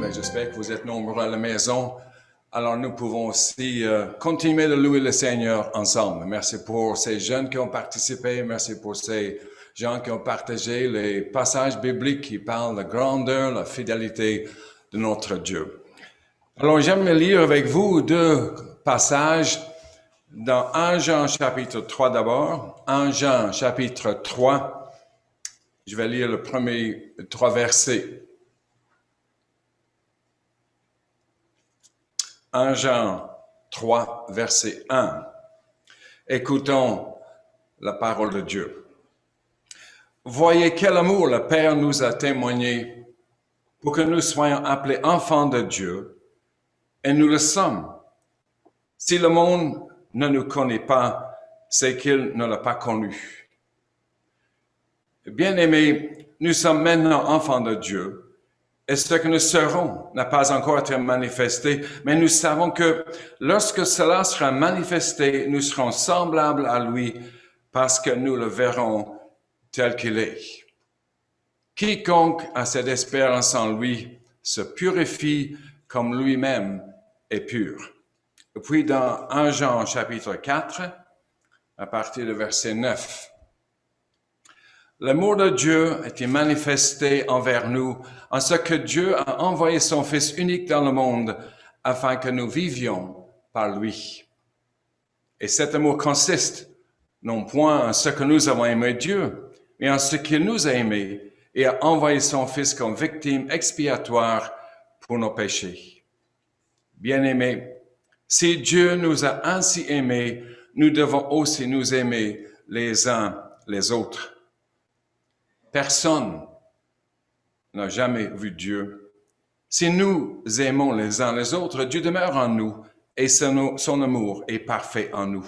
mais j'espère que vous êtes nombreux à la maison. Alors nous pouvons aussi continuer de louer le Seigneur ensemble. Merci pour ces jeunes qui ont participé. Merci pour ces gens qui ont partagé les passages bibliques qui parlent de la grandeur, la fidélité de notre Dieu. Alors j'aimerais lire avec vous deux passages dans 1 Jean chapitre 3 d'abord. 1 Jean chapitre 3. Je vais lire le premier 3 versets. 1 Jean 3, verset 1. Écoutons la parole de Dieu. Voyez quel amour le Père nous a témoigné pour que nous soyons appelés enfants de Dieu, et nous le sommes. Si le monde ne nous connaît pas, c'est qu'il ne l'a pas connu. Bien-aimés, nous sommes maintenant enfants de Dieu. Et ce que nous serons n'a pas encore été manifesté, mais nous savons que lorsque cela sera manifesté, nous serons semblables à lui parce que nous le verrons tel qu'il est. Quiconque a cette espérance en lui se purifie comme lui-même est pur. Et puis dans 1 Jean chapitre 4, à partir du verset 9, l'amour de Dieu a été manifesté envers nous en ce que Dieu a envoyé son Fils unique dans le monde afin que nous vivions par lui. Et cet amour consiste non point en ce que nous avons aimé Dieu, mais en ce qu'il nous a aimés et a envoyé son Fils comme victime expiatoire pour nos péchés. Bien-aimés, si Dieu nous a ainsi aimés, nous devons aussi nous aimer les uns les autres. Personne n'a jamais vu Dieu. Si nous aimons les uns les autres, Dieu demeure en nous et son amour est parfait en nous.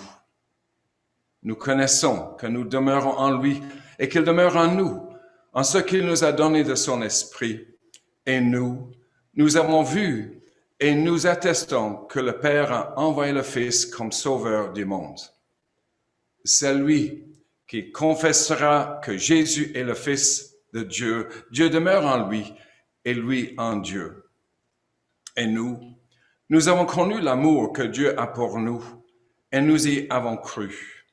Nous connaissons que nous demeurons en lui et qu'il demeure en nous, en ce qu'il nous a donné de son esprit. Et nous avons vu et nous attestons que le Père a envoyé le Fils comme sauveur du monde. C'est lui qui confessera que Jésus est le Fils de Dieu. Dieu demeure en lui et lui en Dieu. Et nous avons connu l'amour que Dieu a pour nous et nous y avons cru.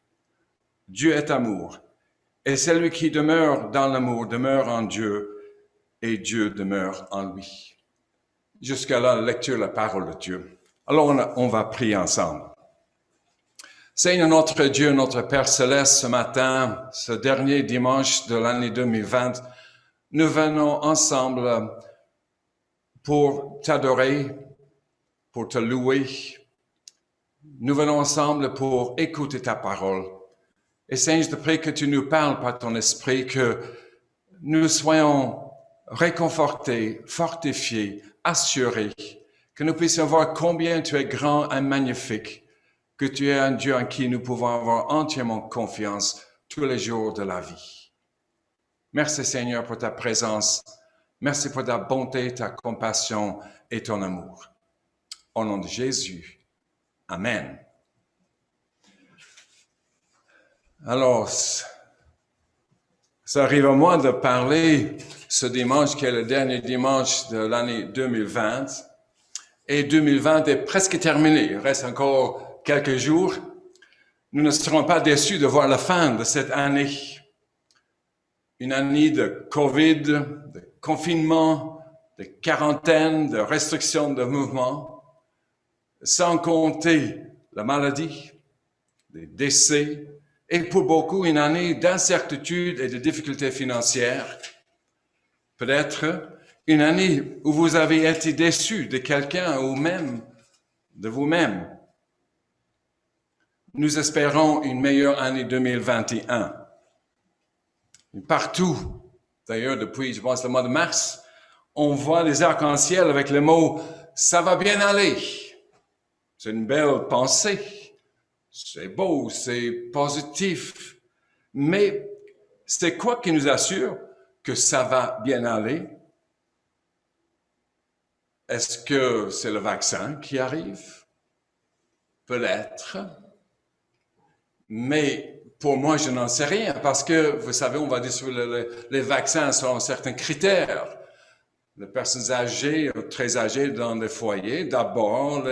Dieu est amour et celui qui demeure dans l'amour demeure en Dieu et Dieu demeure en lui. Jusqu'à là, la lecture de la parole de Dieu. Alors on va prier ensemble. Seigneur notre Dieu, notre Père Céleste, ce matin, ce dernier dimanche de l'année 2020, nous venons ensemble pour t'adorer, pour te louer. Nous venons ensemble pour écouter ta parole. Et Seigneur, je te prie que tu nous parles par ton esprit, que nous soyons réconfortés, fortifiés, assurés, que nous puissions voir combien tu es grand et magnifique, que tu es un Dieu en qui nous pouvons avoir entièrement confiance tous les jours de la vie. Merci Seigneur pour ta présence. Merci pour ta bonté, ta compassion et ton amour. Au nom de Jésus. Amen. Alors, ça arrive à moi de parler ce dimanche qui est le dernier dimanche de l'année 2020. Et 2020 est presque terminé. Il reste encore quelques jours. Nous ne serons pas déçus de voir la fin de cette année. Une année de COVID, de confinement, de quarantaine, de restrictions de mouvement, sans compter la maladie, les décès, et pour beaucoup une année d'incertitude et de difficultés financières. Peut-être une année où vous avez été déçus de quelqu'un ou même de vous-même. Nous espérons une meilleure année 2021. Partout, d'ailleurs depuis, je pense, le mois de mars, on voit les arcs-en-ciel avec le mot « ça va bien aller ». C'est une belle pensée, c'est beau, c'est positif. Mais c'est quoi qui nous assure que ça va bien aller? Est-ce que c'est le vaccin qui arrive? Peut-être. Mais pour moi, je n'en sais rien parce que, vous savez, on va distribuer les vaccins selon certains critères. les personnes âgées, très âgées dans les foyers, d'abord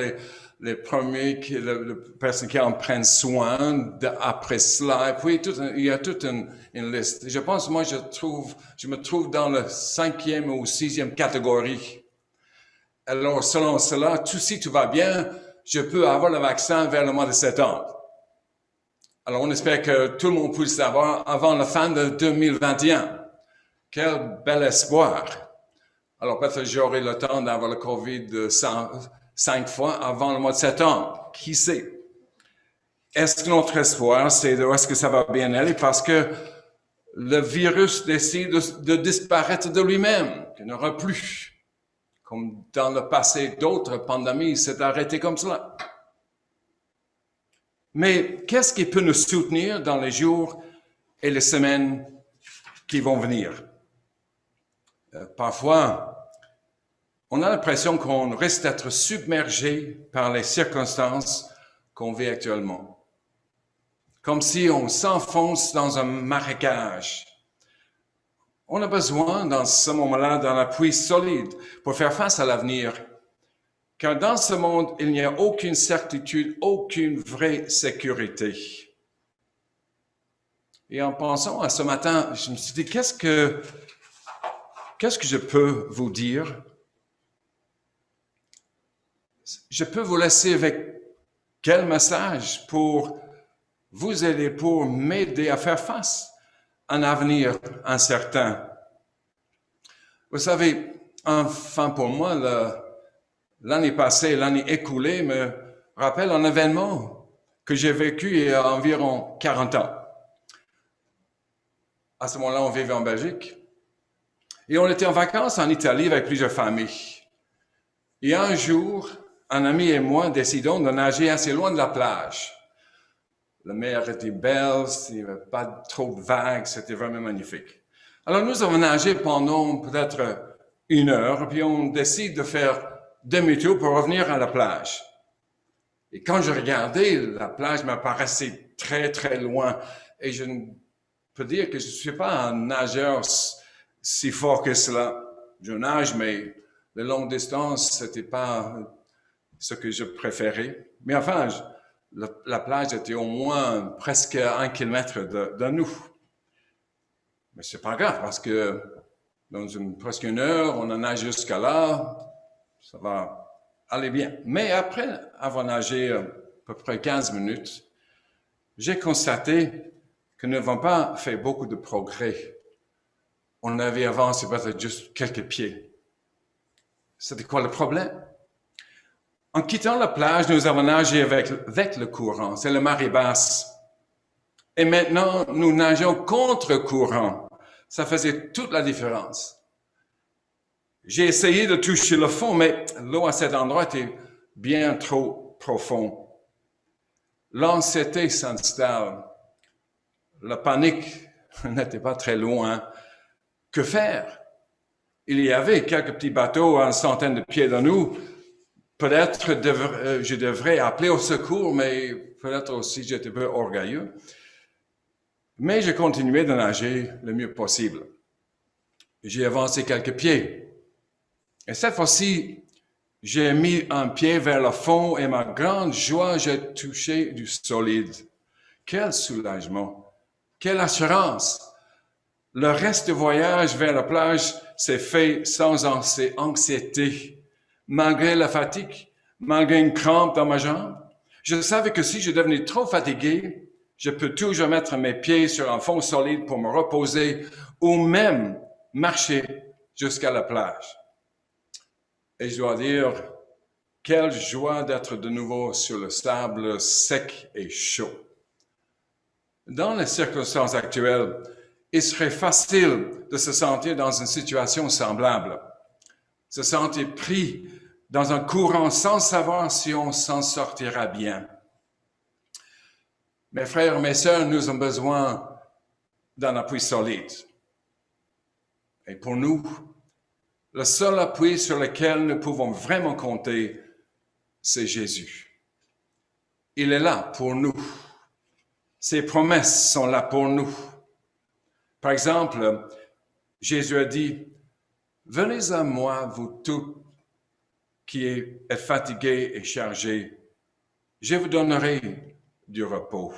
les premiers, les personnes qui en prennent soin, après cela, et puis il y a toute une liste. Je pense, moi, je me trouve dans la 5e ou 6e catégorie. Alors, selon cela, si tout va bien, je peux avoir le vaccin vers le mois de septembre. Alors, on espère que tout le monde puisse l'avoir avant la fin de 2021. Quel bel espoir! Alors, peut-être j'aurai le temps d'avoir le COVID 5 fois avant le mois de septembre. Qui sait? Est-ce que notre espoir, c'est est-ce que ça va bien aller? Parce que le virus décide de disparaître de lui-même, qu'il n'y aura plus. Comme dans le passé, d'autres pandémies s'est arrêté comme cela. Mais qu'est-ce qui peut nous soutenir dans les jours et les semaines qui vont venir? Parfois, on a l'impression qu'on risque d'être submergé par les circonstances qu'on vit actuellement. Comme si on s'enfonce dans un marécage. On a besoin, dans ce moment-là, d'un appui solide pour faire face à l'avenir. Car dans ce monde, il n'y a aucune certitude, aucune vraie sécurité. Et en pensant à ce matin, je me suis dit, qu'est-ce que je peux vous dire? Je peux vous laisser avec quel message pour vous aider, pour m'aider à faire face à un avenir incertain. Vous savez, enfin pour moi, l'année passée, l'année écoulée me rappelle un événement que j'ai vécu il y a environ 40 ans. À ce moment-là, on vivait en Belgique. Et on était en vacances en Italie avec plusieurs familles. Et un jour, un ami et moi décidons de nager assez loin de la plage. La mer était belle, il n'y avait pas trop de vagues, c'était vraiment magnifique. Alors nous avons nagé pendant peut-être 1 heure, puis on décide de faire demi-tour pour revenir à la plage. Et quand je regardais, la plage m'apparaissait très, très loin. Et je peux dire que je ne suis pas un nageur si fort que cela. Je nage, mais les longues distances, ce n'était pas ce que je préférais. Mais enfin, la plage était au moins presque 1 kilomètre de nous. Mais c'est pas grave, parce que dans presque 1 heure, on a nagé jusqu'à là, ça va aller bien. Mais après avoir nagé à peu près 15 minutes, j'ai constaté que nous n'avons pas fait beaucoup de progrès. On avait avancé peut-être juste quelques pieds. C'était quoi le problème? En quittant la plage, nous avons nagé avec le courant, c'est la marée basse. Et maintenant, nous nageons contre courant. Ça faisait toute la différence. J'ai essayé de toucher le fond, mais l'eau à cet endroit était bien trop profond. L'anxiété s'installe. La panique n'était pas très loin. Que faire? Il y avait quelques petits bateaux à 100 de pieds de nous. Peut-être je devrais appeler au secours, mais peut-être aussi j'étais un peu orgueilleux. Mais j'ai continué de nager le mieux possible. J'ai avancé quelques pieds. Et cette fois-ci, j'ai mis un pied vers le fond et ma grande joie, j'ai touché du solide. Quel soulagement! Quelle assurance! Le reste du voyage vers la plage s'est fait sans anxiété. Malgré la fatigue, malgré une crampe dans ma jambe, je savais que si je devenais trop fatigué, je peux toujours mettre mes pieds sur un fond solide pour me reposer ou même marcher jusqu'à la plage. Et je dois dire, quelle joie d'être de nouveau sur le sable sec et chaud. Dans les circonstances actuelles, il serait facile de se sentir dans une situation semblable, se sentir pris dans un courant sans savoir si on s'en sortira bien. Mes frères et mes sœurs, nous avons besoin d'un appui solide. Et pour nous, le seul appui sur lequel nous pouvons vraiment compter, c'est Jésus. Il est là pour nous. Ses promesses sont là pour nous. Par exemple, Jésus a dit, Venez à moi, vous tous qui êtes fatigués et chargés, je vous donnerai du repos.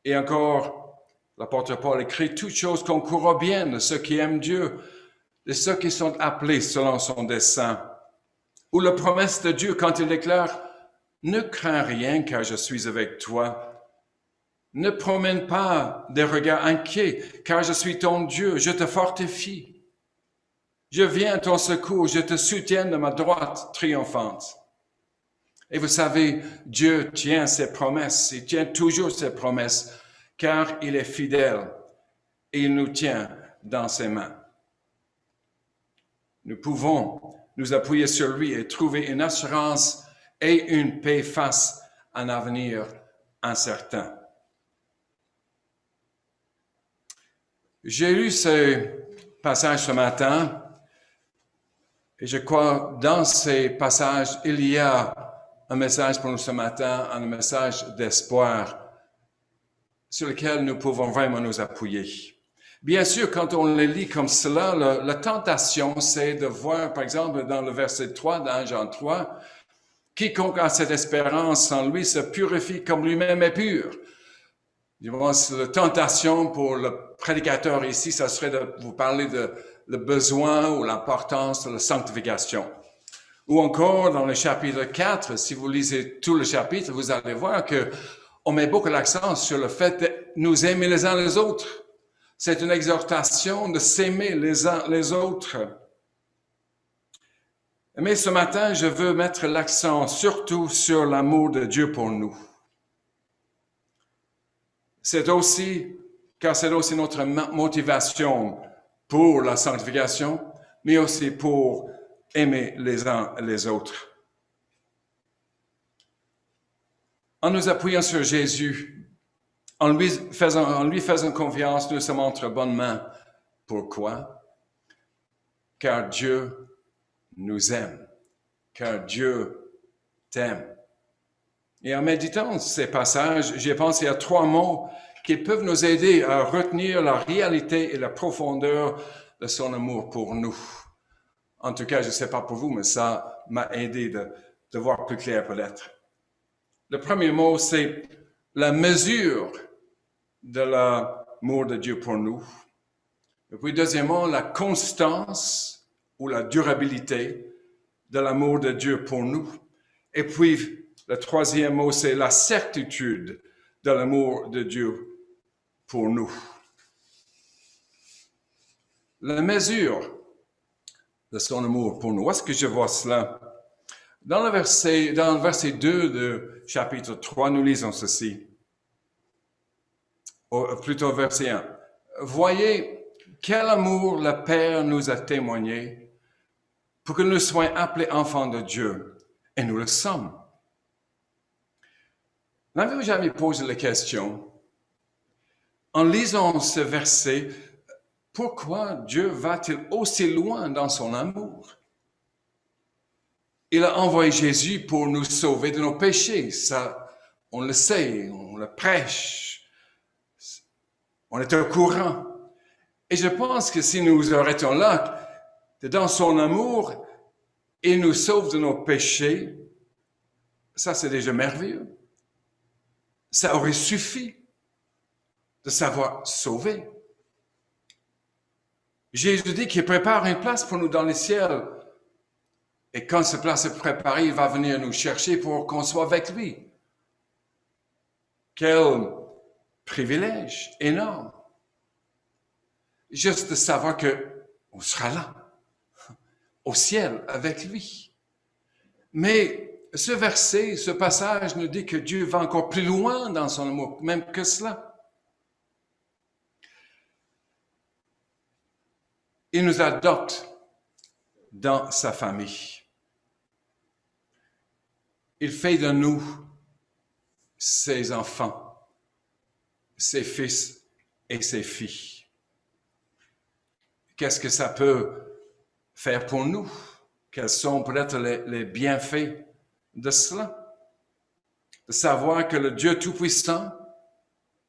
Et encore, l'apôtre Paul écrit, toutes choses concourent bien de ceux qui aiment Dieu, de ceux qui sont appelés selon son dessein. Ou la promesse de Dieu quand il déclare, ne crains rien car je suis avec toi. Ne promène pas des regards inquiets car je suis ton Dieu, je te fortifie. Je viens à ton secours, je te soutiens de ma droite triomphante. Et vous savez, Dieu tient ses promesses, il tient toujours ses promesses, car il est fidèle et il nous tient dans ses mains. Nous pouvons nous appuyer sur lui et trouver une assurance et une paix face à un avenir incertain. J'ai lu ce passage ce matin et je crois dans ces passages, il y a un message pour nous ce matin, un message d'espoir sur lequel nous pouvons vraiment nous appuyer. Bien sûr, quand on les lit comme cela, la tentation, c'est de voir, par exemple, dans le verset 3 dans Jean 3, « Quiconque a cette espérance en lui se purifie comme lui-même est pur. » Je pense que la tentation pour le prédicateur ici, ça serait de vous parler de le besoin ou l'importance de la sanctification. Ou encore, dans le chapitre 4, si vous lisez tout le chapitre, vous allez voir que on met beaucoup l'accent sur le fait de nous aimer les uns les autres. C'est une exhortation de s'aimer les uns les autres. Mais ce matin, je veux mettre l'accent surtout sur l'amour de Dieu pour nous. Car c'est aussi notre motivation pour la sanctification, mais aussi pour aimer les uns les autres. En nous appuyant sur Jésus, en lui faisant confiance, nous sommes entre bonnes mains. Pourquoi? Car Dieu nous aime, car Dieu t'aime. Et en méditant ces passages, j'ai pensé à 3 mots qui peuvent nous aider à retenir la réalité et la profondeur de son amour pour nous. En tout cas, je ne sais pas pour vous, mais ça m'a aidé de voir plus clair peut-être. Le premier mot, c'est la mesure de l'amour de Dieu pour nous. Et puis, deuxièmement, la constance ou la durabilité de l'amour de Dieu pour nous. Et puis, le troisième mot, c'est la certitude de l'amour de Dieu pour nous. La mesure de son amour pour nous. Où est-ce que je vois cela? Dans le verset 2 de chapitre 3, nous lisons ceci. Plutôt verset 1. Voyez quel amour le Père nous a témoigné pour que nous soyons appelés enfants de Dieu. Et nous le sommes. N'avez-vous jamais posé la question, en lisant ce verset, pourquoi Dieu va-t-il aussi loin dans son amour? Il a envoyé Jésus pour nous sauver de nos péchés. Ça, on le sait, on le prêche, on est au courant. Et je pense que si nous arrêtons là, dans son amour, il nous sauve de nos péchés, ça c'est déjà merveilleux. Ça aurait suffi de savoir sauver. Jésus dit qu'il prépare une place pour nous dans les ciels. Et quand cette place est préparée, il va venir nous chercher pour qu'on soit avec lui. Quel privilège énorme. Juste de savoir qu'on sera là, au ciel, avec lui. Mais ce verset, ce passage nous dit que Dieu va encore plus loin dans son amour, même que cela. Il nous adopte dans sa famille. Il fait de nous ses enfants, ses fils et ses filles. Qu'est-ce que ça peut faire pour nous? Quels sont peut-être les bienfaits de cela? De savoir que le Dieu Tout-Puissant,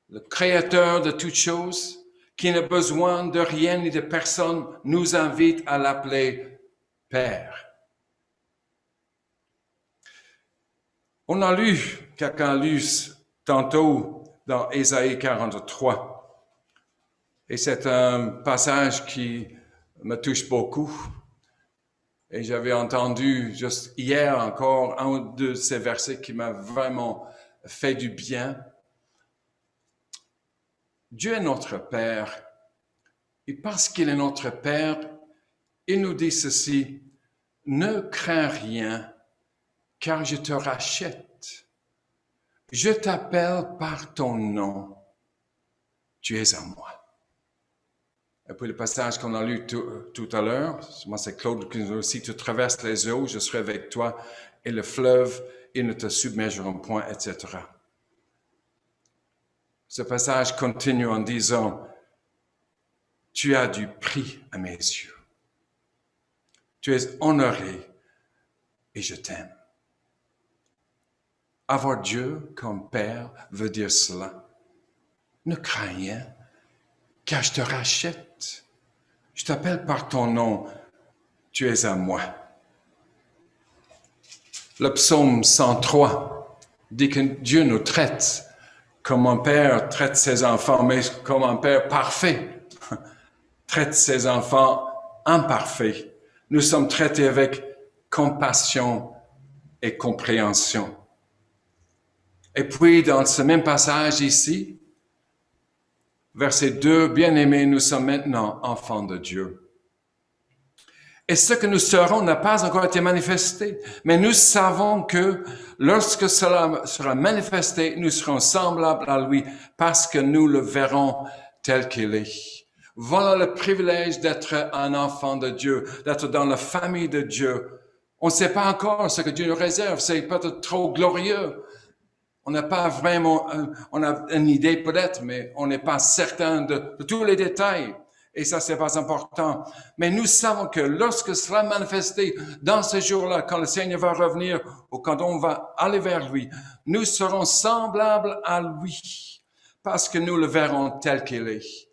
le Créateur de toutes choses, qui n'a besoin de rien ni de personne, nous invite à l'appeler Père. On a lu, quelqu'un a lu tantôt dans Ésaïe 43, et c'est un passage qui me touche beaucoup. Et j'avais entendu juste hier encore un de ces versets qui m'a vraiment fait du bien. Dieu est notre Père. Et parce qu'il est notre Père, il nous dit ceci, « Ne crains rien, car je te rachète. Je t'appelle par ton nom. Tu es à moi. » Et puis le passage qu'on a lu tout à l'heure, moi c'est Claude qui nous dit, « Si tu traverses les eaux, je serai avec toi, et le fleuve, ils ne te submergeront point, etc. » Ce passage continue en disant, « Tu as du prix à mes yeux. Tu es honoré et je t'aime. » Avoir Dieu comme Père veut dire cela. Ne crains rien, car je te rachète. Je t'appelle par ton nom, tu es à moi. Le psaume 103 dit que Dieu nous traite comme un père traite ses enfants, mais comme un père parfait traite ses enfants imparfaits. Nous sommes traités avec compassion et compréhension. Et puis, dans ce même passage ici, verset 2, « Bien-aimés, nous sommes maintenant enfants de Dieu. Et ce que nous serons n'a pas encore été manifesté, mais nous savons que lorsque cela sera manifesté, nous serons semblables à lui parce que nous le verrons tel qu'il est. » Voilà le privilège d'être un enfant de Dieu, d'être dans la famille de Dieu. On ne sait pas encore ce que Dieu nous réserve, c'est peut-être trop glorieux. On n'a pas vraiment, on a une idée peut-être, mais on n'est pas certain de tous les détails. Et ça, c'est pas important. Mais nous savons que lorsque cela manifesté dans ce jour-là, quand le Seigneur va revenir ou quand on va aller vers lui, nous serons semblables à lui parce que nous le verrons tel qu'il est.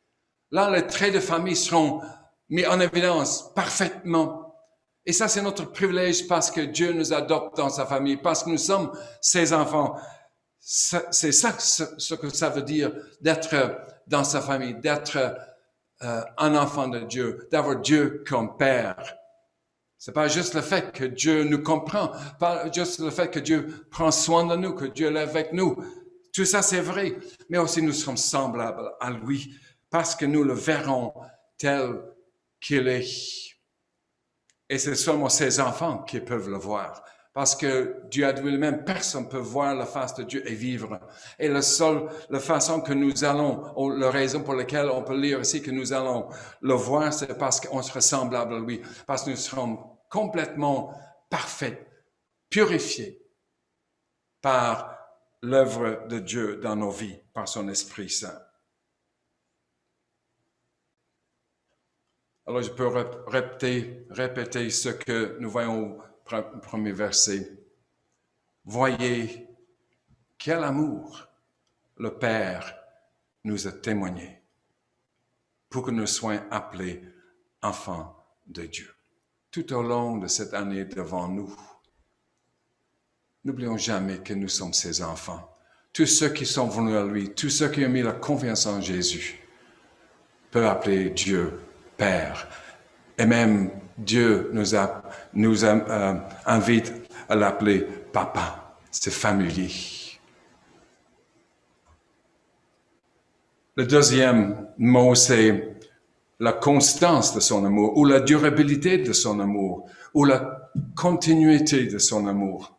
Là, les traits de famille seront mis en évidence parfaitement. Et ça, c'est notre privilège parce que Dieu nous adopte dans sa famille, parce que nous sommes ses enfants. C'est ça ce que ça veut dire d'être dans sa famille, d'être un enfant de Dieu, d'avoir Dieu comme Père. C'est pas juste le fait que Dieu nous comprend, pas juste le fait que Dieu prend soin de nous, que Dieu est avec nous. Tout ça, c'est vrai, mais aussi nous sommes semblables à lui parce que nous le verrons tel qu'il est. Et c'est seulement ses enfants qui peuvent le voir. Parce que Dieu a dit lui-même, personne ne peut voir la face de Dieu et vivre. Et la façon que nous allons, ou la raison pour laquelle on peut lire ici que nous allons le voir, c'est parce qu'on sera semblable à lui. Parce que nous serons complètement parfaits, purifiés par l'œuvre de Dieu dans nos vies, par son Esprit Saint. Alors je peux répéter ce que nous voyons au premier verset. Voyez quel amour le Père nous a témoigné pour que nous soyons appelés enfants de Dieu. Tout au long de cette année devant nous, n'oublions jamais que nous sommes ses enfants. Tous ceux qui sont venus à lui, tous ceux qui ont mis la confiance en Jésus, peuvent appeler Dieu Père. Et même Dieu nous invite à l'appeler Papa. C'est familier. Le deuxième mot, c'est la constance de son amour, ou la durabilité de son amour, ou la continuité de son amour.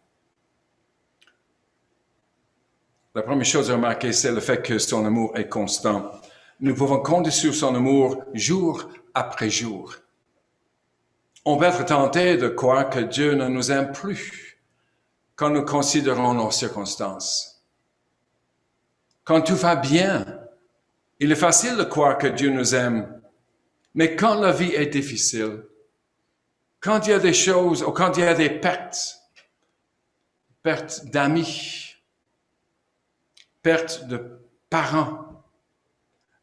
La première chose à remarquer, c'est le fait que son amour est constant. Nous pouvons compter sur son amour jour après jour. On peut être tenté de croire que Dieu ne nous aime plus quand nous considérons nos circonstances. Quand tout va bien, il est facile de croire que Dieu nous aime. Mais quand la vie est difficile, quand il y a des choses, ou quand il y a des pertes d'amis, pertes de parents,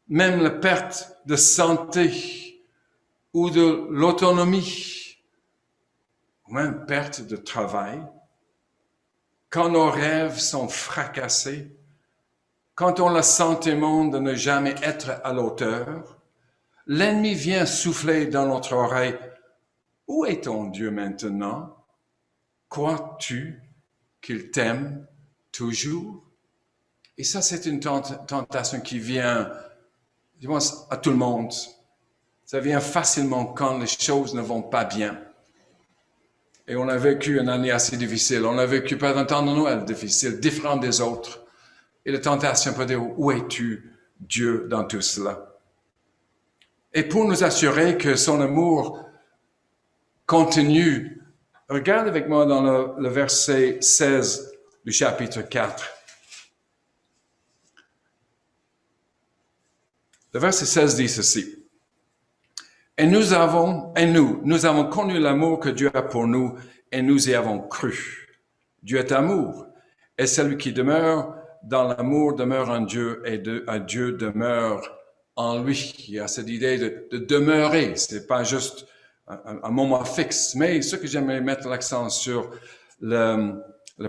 même la perte de santé ou de l'autonomie, ou même perte de travail, quand nos rêves sont fracassés, quand on a le sentiment de ne jamais être à l'auteur, l'ennemi vient souffler dans notre oreille. Où est ton Dieu maintenant? Crois-tu qu'il t'aime toujours? Et ça, c'est une tentation qui vient, je pense, à tout le monde. Ça vient facilement quand les choses ne vont pas bien. Et on a vécu une année assez difficile. On a vécu pas un temps de Noël difficile, différent des autres. Et la tentation peut dire, où es-tu, Dieu, dans tout cela? Et pour nous assurer que son amour continue, regarde avec moi dans le verset 16 du chapitre 4. Le verset 16 dit ceci. Et nous avons connu l'amour que Dieu a pour nous et nous y avons cru. Dieu est amour. Et celui qui demeure dans l'amour demeure en Dieu et Dieu demeure en lui. Il y a cette idée de demeurer. C'est pas juste un moment fixe. Mais ce que j'aimerais mettre l'accent sur la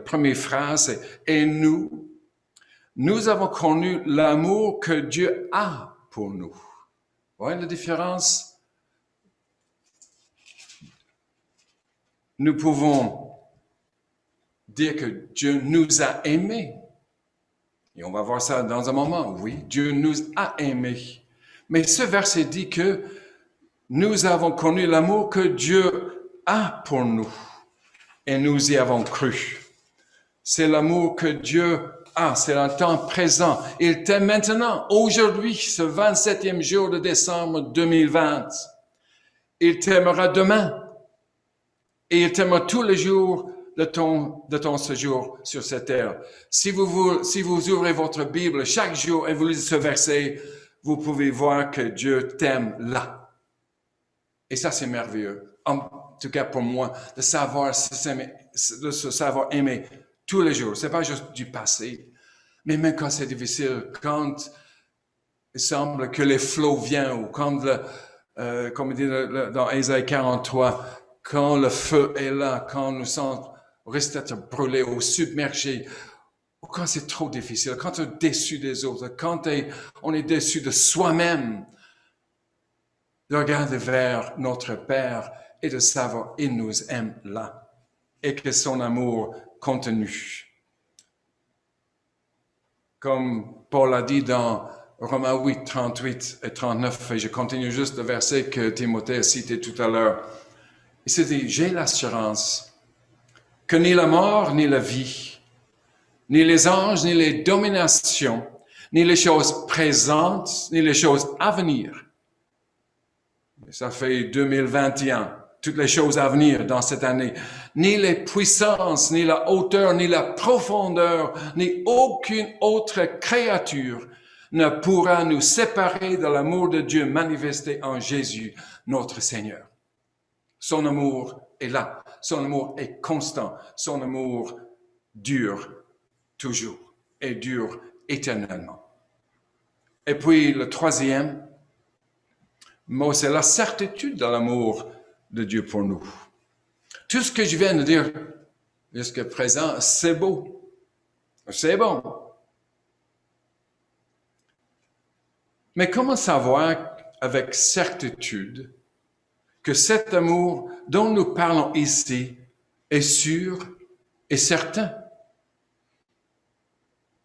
première phrase, c'est « Et nous avons connu l'amour que Dieu a pour nous. » Vous voyez la différence? Nous pouvons dire que Dieu nous a aimés. Et on va voir ça dans un moment. Oui, Dieu nous a aimés. Mais ce verset dit que nous avons connu l'amour que Dieu a pour nous. Et nous y avons cru. C'est l'amour que Dieu a. C'est un temps présent. Il t'aime maintenant, aujourd'hui, ce 27e jour de décembre 2020. Il t'aimera demain. Et il t'aimera tous les jours de ton séjour sur cette terre. Si vous ouvrez votre Bible chaque jour et vous lisez ce verset, vous pouvez voir que Dieu t'aime là. Et ça, c'est merveilleux. En tout cas, pour moi, de se savoir aimer tous les jours. C'est pas juste du passé. Mais même quand c'est difficile, quand il semble que les flots viennent, ou quand, comme il dit dans Ésaïe 43, quand le feu est là, quand nous sommes risqués d'être brûlés ou submergés, ou quand c'est trop difficile, quand on est déçu des autres, quand on est déçu de soi-même, de regarder vers notre Père et de savoir qu'il nous aime là et que son amour continue. Comme Paul a dit dans Romains 8, 38 et 39, et je continue juste le verset que Timothée a cité tout à l'heure. Il se dit, j'ai l'assurance que ni la mort, ni la vie, ni les anges, ni les dominations, ni les choses présentes, ni les choses à venir. Ça fait 2021, toutes les choses à venir dans cette année. Ni les puissances, ni la hauteur, ni la profondeur, ni aucune autre créature ne pourra nous séparer de l'amour de Dieu manifesté en Jésus, notre Seigneur. Son amour est là. Son amour est constant. Son amour dure toujours et dure éternellement. Et puis le troisième mot, c'est la certitude de l'amour de Dieu pour nous. Tout ce que je viens de dire jusqu'à présent, c'est beau. C'est bon. Mais comment savoir avec certitude que cet amour dont nous parlons ici est sûr et certain?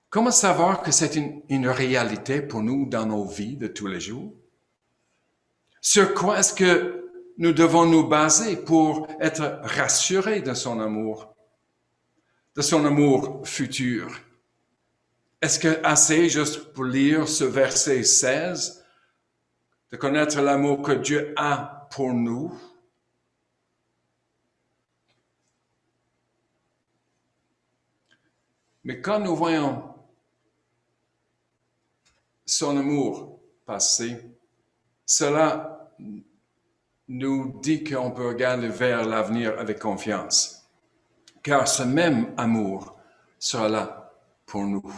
Comment savoir que c'est une réalité pour nous dans nos vies de tous les jours? Sur quoi est-ce que nous devons nous baser pour être rassurés de son amour futur? Est-ce que assez juste pour lire ce verset 16, de connaître l'amour que Dieu a pour nous? Mais quand nous voyons son amour passer, cela nous dit qu'on peut regarder vers l'avenir avec confiance, car ce même amour sera là pour nous.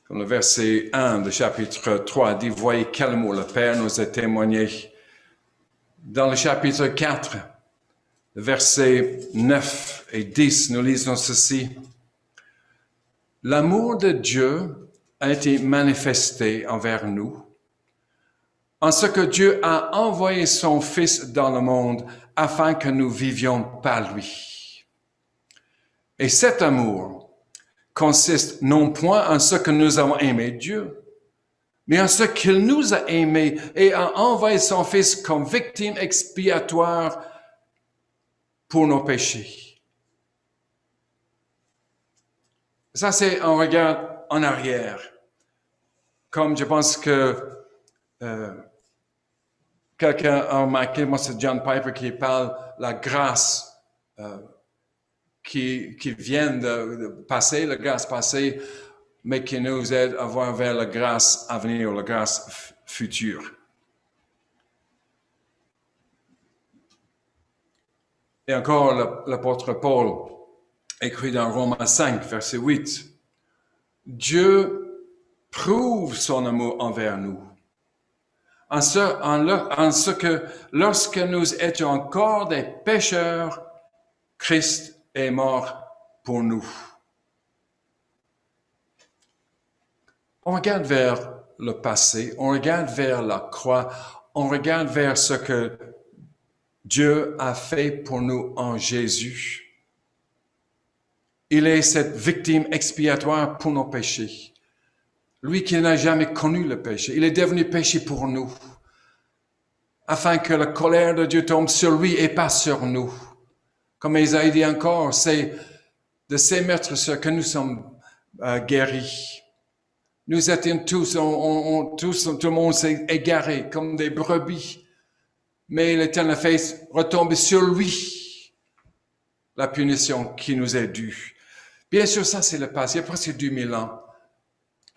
Comme le verset 1 du chapitre 3 dit, voyez quel amour le Père nous a témoigné. Dans le chapitre 4, versets 9 et 10, nous lisons ceci. L'amour de Dieu a été manifesté envers nous, en ce que Dieu a envoyé son Fils dans le monde afin que nous vivions par lui. Et cet amour consiste non point en ce que nous avons aimé Dieu, mais en ce qu'il nous a aimés et a envoyé son Fils comme victime expiatoire pour nos péchés. Ça, c'est un regard en arrière. Comme je pense que quelqu'un a remarqué, moi c'est John Piper qui parle de la grâce qui vient de passer, la grâce passée, mais qui nous aide à voir vers la grâce à venir, la grâce future. Et encore, l'apôtre Paul écrit dans Romains 5, verset 8, « Dieu prouve son amour envers nous, en ce que lorsque nous étions encore des pécheurs, Christ est mort pour nous. » On regarde vers le passé, on regarde vers la croix, on regarde vers ce que Dieu a fait pour nous en Jésus. Il est cette victime expiatoire pour nos péchés. Lui qui n'a jamais connu le péché, il est devenu péché pour nous, afin que la colère de Dieu tombe sur lui et pas sur nous. Comme Isaïe dit encore, c'est de ces meurtres que nous sommes guéris. Nous étions tous, tout le monde s'est égaré comme des brebis. Mais l'Éternel fait retomber sur lui la punition qui nous est due. Bien sûr, ça c'est le passé, il y a presque 2000 ans.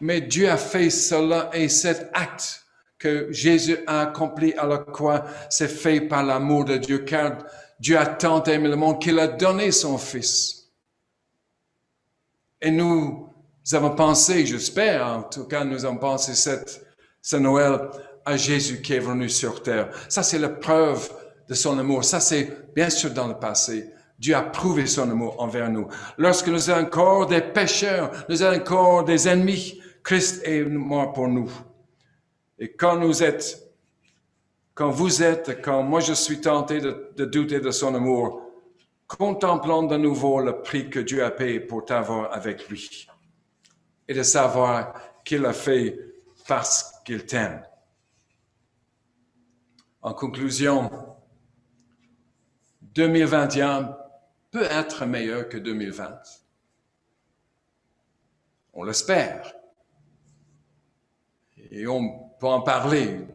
Mais Dieu a fait cela et cet acte que Jésus a accompli à la croix, c'est fait par l'amour de Dieu, car Dieu a tant aimé le monde qu'il a donné son Fils. Et nous avons pensé, j'espère, en tout cas, nous avons pensé ce Noël à Jésus qui est venu sur terre. Ça, c'est la preuve de son amour. Ça, c'est bien sûr dans le passé. Dieu a prouvé son amour envers nous. Lorsque nous sommes encore des pécheurs, nous sommes encore des ennemis, Christ est mort pour nous. Et quand vous êtes, quand moi je suis tenté de douter de son amour, contemplons de nouveau le prix que Dieu a payé pour t'avoir avec lui. Et de savoir qu'il a fait parce qu'il t'aime. En conclusion, 2021 peut être meilleur que 2020. On l'espère. Et on peut en parler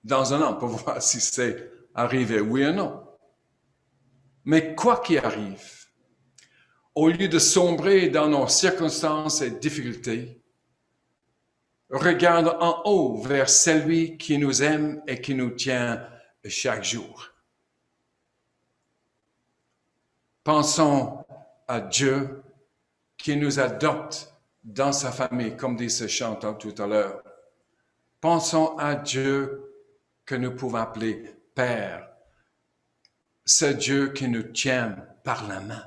dans un an pour voir si c'est arrivé, oui ou non. Mais quoi qu'il arrive, au lieu de sombrer dans nos circonstances et difficultés, regarde en haut vers celui qui nous aime et qui nous tient chaque jour. Pensons à Dieu qui nous adopte dans sa famille, comme dit ce chanteur tout à l'heure. Pensons à Dieu que nous pouvons appeler Père. Ce Dieu qui nous tient par la main.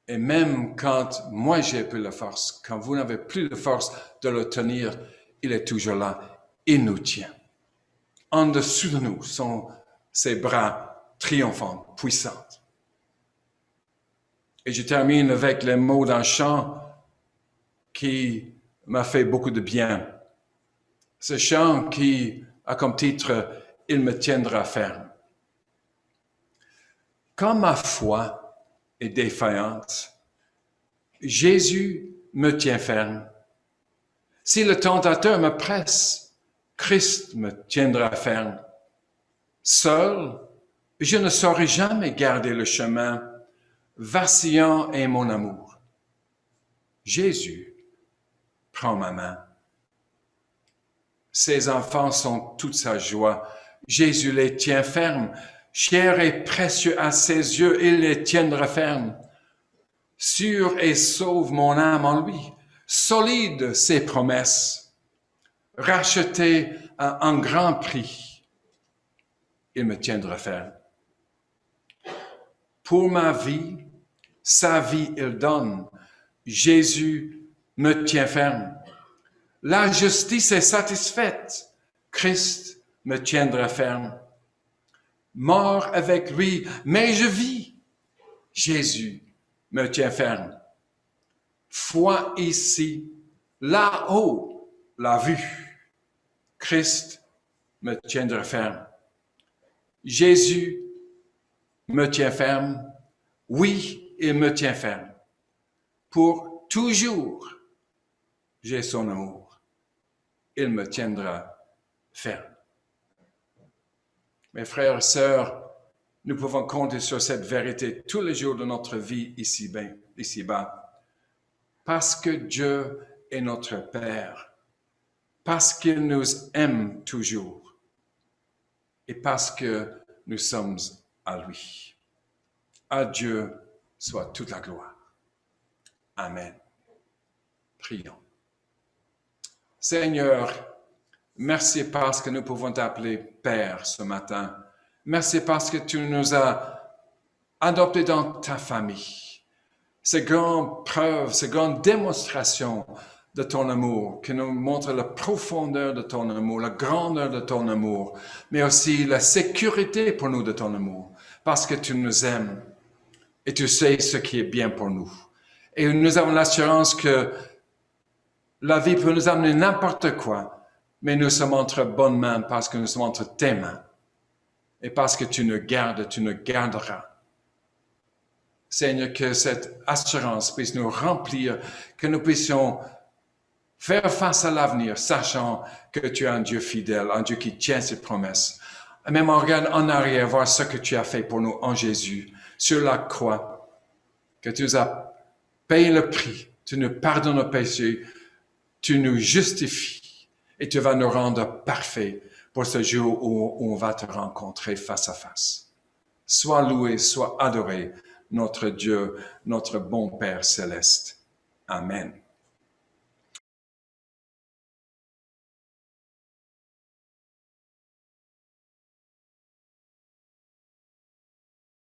Et même quand moi j'ai plus la force, quand vous n'avez plus la force de le tenir, il est toujours là. Il nous tient. En dessous de nous sont ses bras triomphants, puissants. Et je termine avec les mots d'un chant qui m'a fait beaucoup de bien. Ce chant qui a comme titre « Il me tiendra ferme ». Quand ma foi est défaillante, Jésus me tient ferme. Si le tentateur me presse, Christ me tiendra ferme. Seul, je ne saurais jamais garder le chemin, vacillant est mon amour. Jésus prend ma main. Ses enfants sont toute sa joie. Jésus les tient fermes. Cher et précieux à ses yeux, il les tiendra fermes. Sûr et sauve mon âme en lui. Solides ses promesses, rachetées à un grand prix, il me tiendra ferme. Pour ma vie, sa vie il donne. Jésus me tient ferme. La justice est satisfaite. Christ me tiendra ferme. Mort avec lui, mais je vis. Jésus me tient ferme. Foi ici, là-haut, la vue. Christ me tiendra ferme. Jésus me tient ferme. Oui, il me tient ferme. Pour toujours, j'ai son amour. Il me tiendra ferme. Mes frères et sœurs, nous pouvons compter sur cette vérité tous les jours de notre vie ici-bas. Parce que Dieu est notre Père. Parce qu'il nous aime toujours. Et parce que nous sommes à lui. À Dieu soit toute la gloire. Amen. Prions. Seigneur, merci parce que nous pouvons t'appeler Père ce matin. Merci parce que tu nous as adoptés dans ta famille. Ces grandes preuves, ces grandes démonstrations de ton amour qui nous montrent la profondeur de ton amour, la grandeur de ton amour, mais aussi la sécurité pour nous de ton amour, parce que tu nous aimes et tu sais ce qui est bien pour nous. Et nous avons l'assurance que la vie peut nous amener n'importe quoi, mais nous sommes entre bonnes mains parce que nous sommes entre tes mains. Et parce que tu nous gardes, tu nous garderas. Seigneur, que cette assurance puisse nous remplir, que nous puissions faire face à l'avenir, sachant que tu es un Dieu fidèle, un Dieu qui tient ses promesses. Et même en regardant en arrière, voir ce que tu as fait pour nous en Jésus, sur la croix, que tu nous as payé le prix, tu nous pardonnes nos péchés, tu nous justifies et tu vas nous rendre parfaits pour ce jour où on va te rencontrer face à face. Sois loué, sois adoré, notre Dieu, notre bon Père céleste. Amen.